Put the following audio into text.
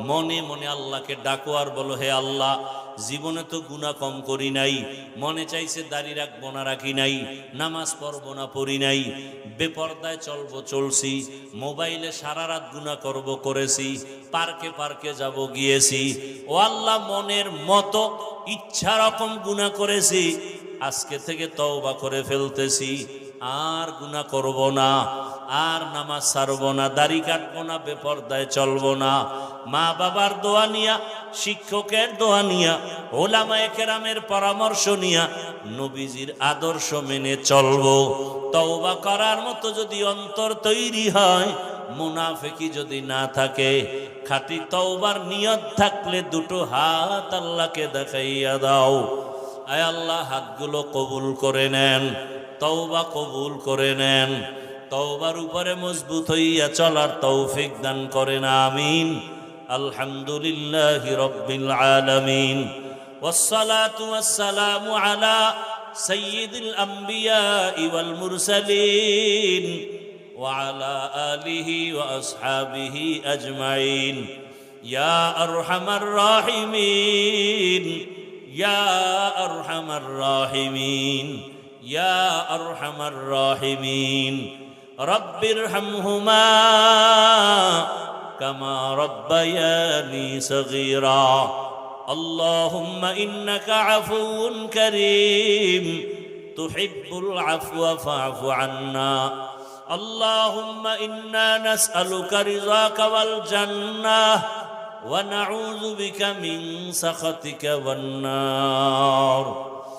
মনে মনে আল্লাহকে ডাকো আর বলো, হে আল্লাহ, জীবনে তো গুনাহ কম করি নাই, মনে চাইছে দাড়ি রাখবো না রাখি নাই, নামাজ পড়বো না পড়ি নাই, বেপরদায় চলবো চলছি, মোবাইলে সারা রাত গুনাহ করব করেছি, পার্কে পার্কে যাব গিয়েছি, ও আল্লাহ মনের মতো ইচ্ছা রকম গুনাহ করেছি, আজকে থেকে তওবা করে ফেলতেছি, আর গুনাহ করব না, আর নামাজ ছাড়বো না, দাড়ি কাটবো না, বেপরদায় চলবো না। মা বাবার দোয়া নিয়া, শিক্ষকের দোয়া নিয়া, ওলামায়ে কেরামের পরামর্শ নিয়া নবীজির আদর্শ মেনে চলবো। তওবা করার মতো যদি অন্তর তৈরি হয়, মুনাফিকি যদি না থাকে, খাঁটি তওবার নিয়ত থাকলে দুটো হাত আল্লাহকে দেখাইয়া দাও। আয় আল্লাহ, হাতগুলো কবুল করে নেন, তওবা কবুল করে নেন, তওবার উপরে মজবুত হইয়া চলার তৌফিক দান করেন, আমিন। আলহামদুলিল্লাহি রাব্বিল আলামিন, ওয়াসসালাতু ওয়াসসালামু আলা সাইয়্যিদিল আমবিয়া ওয়াল মুরসালিন ওয়া আলা আলিহি ওয়া আসহাবিহি আজমাইন। ইয়া আরহামার রাহিমিন, ইয়া আরহামার রাহিমিন, ইয়া আরহামার রাহিমিন। রব্বিরহামহুমা কামা রব্বায়ানি সগীরা। আল্লাহুম্মা ইন্নাকা আফুউন কারীম তুহিব্বুল আফওয়া ফা'ফু আন্না। আল্লাহুম্মা ইন্না নাসআলুকা রিযাকা ওয়াল জান্নাহ ওয়া নাউযু বিকা মিন সাখাতিকা ওয়ান নার।